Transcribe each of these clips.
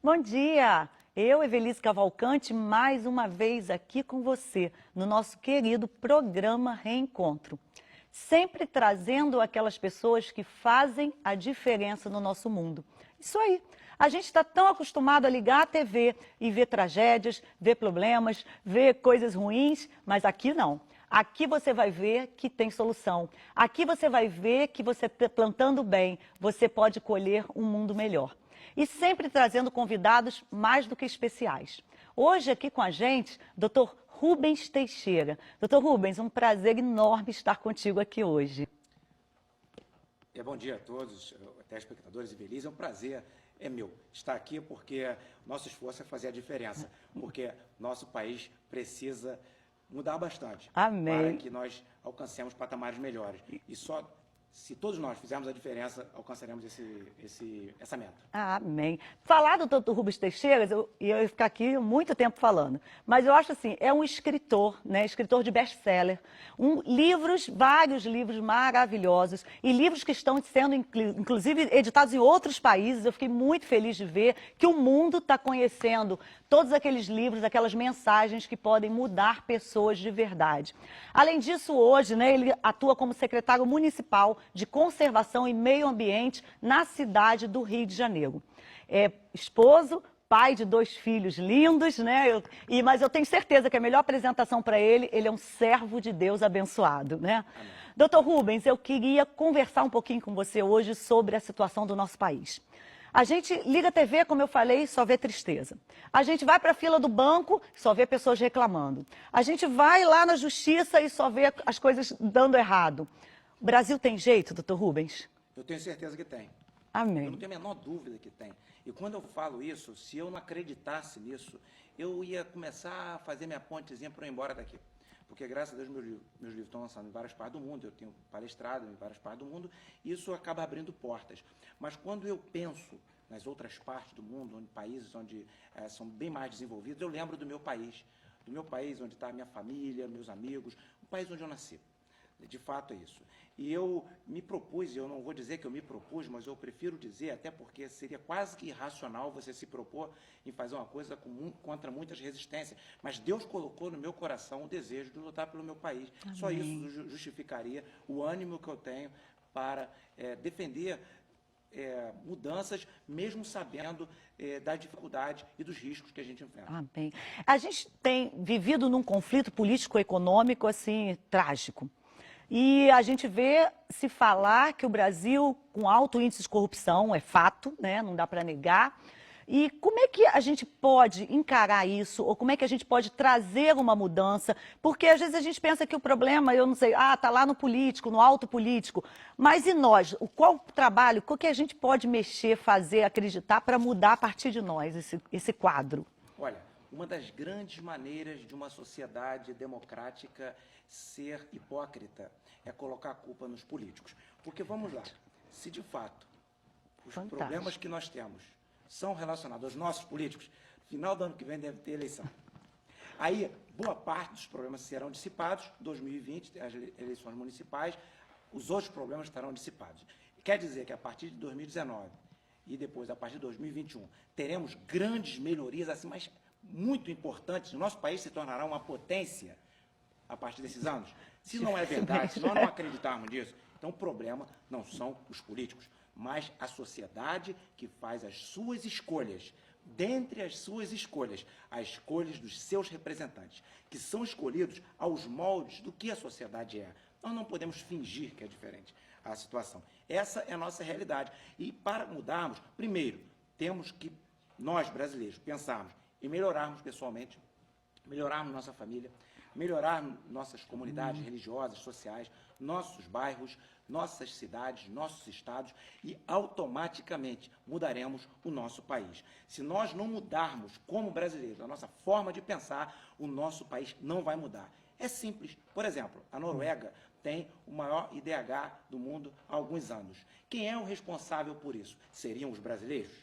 Bom dia! Eu, Evelise Cavalcante, mais uma vez aqui com você, no nosso querido programa Reencontro. Sempre trazendo aquelas pessoas que fazem a diferença no nosso mundo. Isso aí. A gente está tão acostumado a ligar a TV e ver tragédias, ver problemas, ver coisas ruins, mas aqui não. Aqui você vai ver que tem solução. Aqui você vai ver que você plantando bem, você pode colher um mundo melhor. E sempre trazendo convidados mais do que especiais. Hoje aqui com a gente, Dr. Rubens Teixeira. Dr. Rubens, um prazer enorme estar contigo aqui hoje. Bom dia a todos, telespectadores e Evelise. É um prazer, é meu, estar aqui porque nosso esforço é fazer a diferença, porque nosso país precisa mudar bastante. Amém. Para que nós alcancemos patamares melhores. E só se todos nós fizermos a diferença, alcançaremos essa meta. Amém. Falar do Dr. Rubens Teixeira, eu ia ficar aqui muito tempo falando, mas eu acho assim, é um escritor, né? Escritor de best-seller, vários livros maravilhosos, e livros que estão sendo, inclusive, editados em outros países. Eu fiquei muito feliz de ver que o mundo está conhecendo todos aqueles livros, aquelas mensagens que podem mudar pessoas de verdade. Além disso, hoje, né, ele atua como secretário municipal de Conservação e Meio Ambiente na cidade do Rio de Janeiro. É esposo, pai de 2 filhos lindos, né? Mas eu tenho certeza que a melhor apresentação para ele é um servo de Deus abençoado, né? Amém. Dr. Rubens, eu queria conversar um pouquinho com você hoje sobre a situação do nosso país. A gente liga a TV, como eu falei, só vê tristeza. A gente vai para a fila do banco, só vê pessoas reclamando. A gente vai lá na justiça e só vê as coisas dando errado. O Brasil tem jeito, Dr. Rubens? Eu tenho certeza que tem. Amém. Eu não tenho a menor dúvida que tem. E quando eu falo isso, se eu não acreditasse nisso, eu ia começar a fazer minha pontezinha para eu ir embora daqui. Porque, graças a Deus, meus livros estão lançando em várias partes do mundo, eu tenho palestrado em várias partes do mundo, e isso acaba abrindo portas. Mas quando eu penso nas outras partes do mundo, países onde são bem mais desenvolvidos, eu lembro do meu país onde está a minha família, meus amigos, o país onde eu nasci. De fato é isso. E eu me propus, eu não vou dizer que eu me propus, mas eu prefiro dizer, até porque seria quase que irracional você se propor em fazer uma coisa contra muitas resistências. Mas Deus colocou no meu coração o desejo de lutar pelo meu país. Amém. Só isso justificaria o ânimo que eu tenho para defender mudanças, mesmo sabendo da dificuldade e dos riscos que a gente enfrenta. Amém. A gente tem vivido num conflito político-econômico assim trágico. E a gente vê se falar que o Brasil, com alto índice de corrupção, é fato, né? Não dá para negar. E como é que a gente pode encarar isso? Ou como é que a gente pode trazer uma mudança? Porque às vezes a gente pensa que o problema, eu não sei, está lá no político, no alto político. Mas e nós? Qual o trabalho? O que a gente pode mexer, fazer, acreditar para mudar a partir de nós esse quadro? Olha, uma das grandes maneiras de uma sociedade democrática ser hipócrita é colocar a culpa nos políticos. Porque, vamos lá, se de fato os problemas que nós temos são relacionados aos nossos políticos, no final do ano que vem deve ter eleição. Aí, boa parte dos problemas serão dissipados, 2020, as eleições municipais, os outros problemas estarão dissipados. Quer dizer que a partir de 2019 e depois, a partir de 2021, teremos grandes melhorias, assim, mas muito importantes. O nosso país se tornará uma potência a partir desses anos. Se não é verdade, se nós não acreditarmos nisso, então o problema não são os políticos, mas a sociedade que faz as suas escolhas. Dentre as suas escolhas, as escolhas dos seus representantes, que são escolhidos aos moldes do que a sociedade é. Nós não podemos fingir que é diferente a situação. Essa é a nossa realidade. E para mudarmos, primeiro, temos que, nós brasileiros, pensarmos em melhorarmos pessoalmente, melhorarmos nossa família, melhorarmos nossas comunidades religiosas, sociais, nossos bairros, nossas cidades, nossos estados, e automaticamente mudaremos o nosso país. Se nós não mudarmos como brasileiros, a nossa forma de pensar, o nosso país não vai mudar. É simples. Por exemplo, a Noruega tem o maior IDH do mundo há alguns anos. Quem é o responsável por isso? Seriam os brasileiros?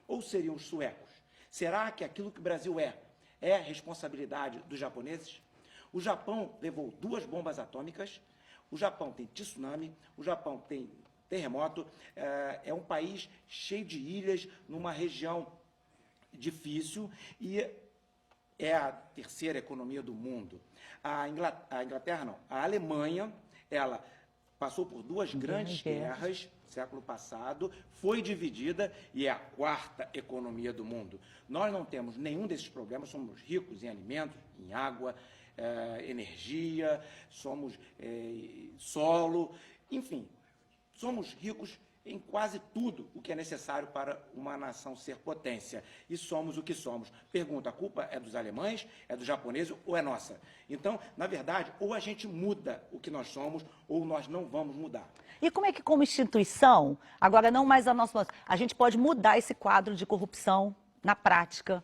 Ou seriam os suecos? Será que aquilo que o Brasil é responsabilidade dos japoneses? O Japão levou 2 bombas atômicas, o Japão tem tsunami, o Japão tem terremoto, é um país cheio de ilhas, numa região difícil e é a terceira economia do mundo. A Inglaterra não, a Alemanha, ela passou por duas grandes guerras, século passado, foi dividida e é a quarta economia do mundo. Nós não temos nenhum desses problemas, somos ricos em alimentos, em água, energia, somos solo, enfim, somos ricos em quase tudo o que é necessário para uma nação ser potência. E somos o que somos. Pergunta, a culpa é dos alemães, é dos japoneses ou é nossa? Então, na verdade, ou a gente muda o que nós somos, ou nós não vamos mudar. E como é que, como instituição, agora não mais a gente pode mudar esse quadro de corrupção na prática?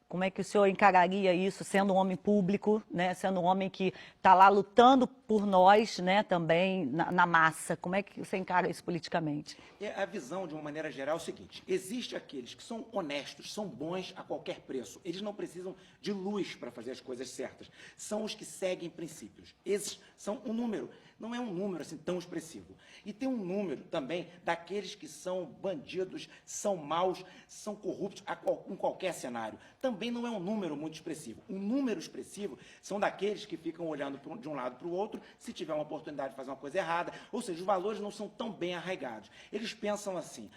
Como é que o senhor encararia isso, sendo um homem público, né, sendo um homem que está lá lutando por nós, né, também na massa? Como é que você encara isso politicamente? A visão, de uma maneira geral, é o seguinte: existem aqueles que são honestos, são bons a qualquer preço. Eles não precisam de luz para fazer as coisas certas. São os que seguem princípios. Esses são um número. Não é um número assim tão expressivo. E tem um número também daqueles que são bandidos, são maus, são corruptos em qualquer cenário. Também não é um número muito expressivo. Um número expressivo são daqueles que ficam olhando de um lado para o outro, se tiver uma oportunidade de fazer uma coisa errada, ou seja, os valores não são tão bem arraigados. Eles pensam assim: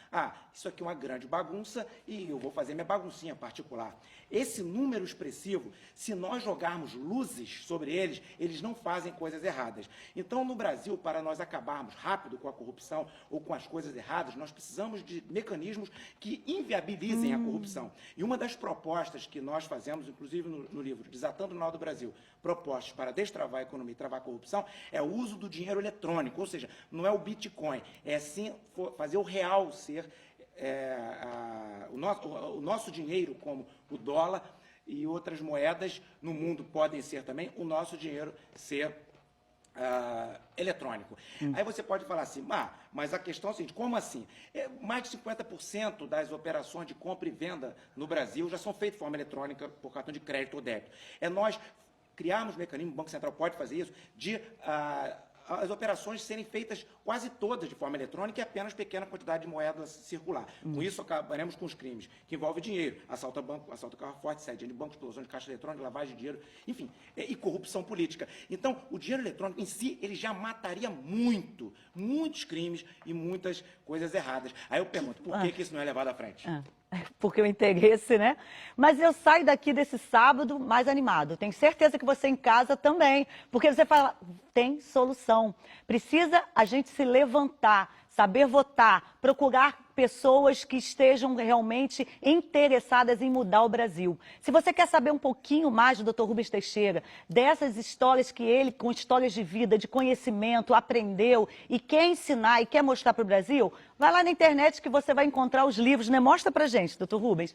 isso aqui é uma grande bagunça e eu vou fazer minha baguncinha particular. Esse número expressivo, se nós jogarmos luzes sobre eles, eles não fazem coisas erradas. Então, no Brasil, para nós acabarmos rápido com a corrupção ou com as coisas erradas, nós precisamos de mecanismos que inviabilizem a corrupção. E uma das propostas que nós fazemos, inclusive no livro Desatando o Nó do Brasil, propostas para destravar a economia e travar a corrupção, é o uso do dinheiro eletrônico, ou seja, não é o Bitcoin, é sim fazer o real ser o nosso dinheiro, como o dólar e outras moedas no mundo podem ser também, o nosso dinheiro ser eletrônico. Aí você pode falar assim: mas a questão é a seguinte, como assim? Mais de 50% das operações de compra e venda no Brasil já são feitas de forma eletrônica por cartão de crédito ou débito. É nós criarmos mecanismo, o Banco Central pode fazer isso, de as operações serem feitas quase todas de forma eletrônica e apenas pequena quantidade de moedas circular. Com isso, acabaremos com os crimes que envolvem dinheiro, assalto a banco, assalto a carro forte, saída de banco, explosão de caixa eletrônica, lavagem de dinheiro, enfim, e corrupção política. Então, o dinheiro eletrônico em si, ele já mataria muitos crimes e muitas coisas erradas. Aí eu pergunto, por que isso não é levado à frente? Porque o interesse, né? Mas eu saio daqui desse sábado mais animado. Tenho certeza que você em casa também. Porque você fala, tem solução. Precisa a gente se levantar, saber votar, procurar pessoas que estejam realmente interessadas em mudar o Brasil. Se você quer saber um pouquinho mais do Dr. Rubens Teixeira, dessas histórias que ele, com histórias de vida, de conhecimento, aprendeu e quer ensinar e quer mostrar para o Brasil, vai lá na internet que você vai encontrar os livros, né? Mostra pra gente, Dr. Rubens.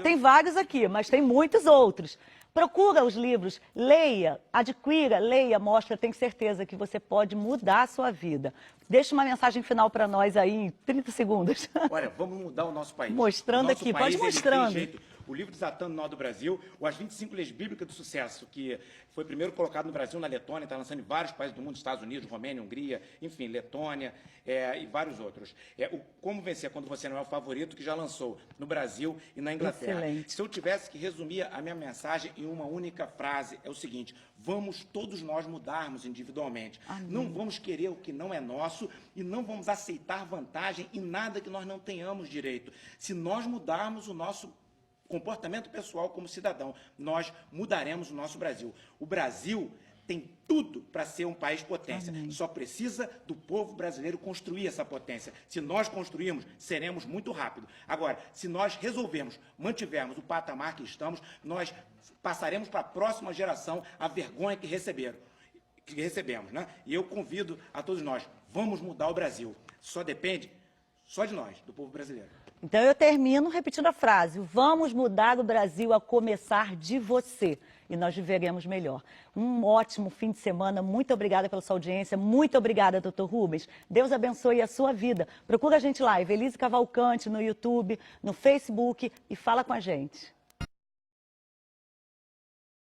Tem vários aqui, mas tem muitos outros. Procura os livros, leia, adquira, leia, mostra, tenho certeza que você pode mudar a sua vida. Deixa uma mensagem final para nós aí em 30 segundos. Olha, vamos mudar o nosso país. Mostrando nosso aqui, país, pode mostrando. O livro Desatando o Nó do Brasil, ou As 25 Leis Bíblicas do Sucesso, que foi primeiro colocado no Brasil, na Letônia, está lançando em vários países do mundo, Estados Unidos, Romênia, Hungria, enfim, Letônia e vários outros. O Como Vencer Quando Você Não é o Favorito, que já lançou no Brasil e na Inglaterra. Excelente. Se eu tivesse que resumir a minha mensagem em uma única frase, é o seguinte: vamos todos nós mudarmos individualmente. Amém. Não vamos querer o que não é nosso e não vamos aceitar vantagem em nada que nós não tenhamos direito. Se nós mudarmos o nosso comportamento pessoal como cidadão, nós mudaremos o nosso Brasil. O Brasil tem tudo para ser um país potência. Amém. Só precisa do povo brasileiro construir essa potência. Se nós construirmos, seremos muito rápido. Agora, se nós resolvermos, mantivermos o patamar que estamos, nós passaremos para a próxima geração a vergonha que recebemos, né? E eu convido a todos nós, vamos mudar o Brasil. Só depende só de nós, do povo brasileiro. Então eu termino repetindo a frase: vamos mudar o Brasil a começar de você e nós viveremos melhor. Um ótimo fim de semana, muito obrigada pela sua audiência, muito obrigada, Dr. Rubens. Deus abençoe a sua vida. Procura a gente lá, Evelise Cavalcante, no YouTube, no Facebook e fala com a gente.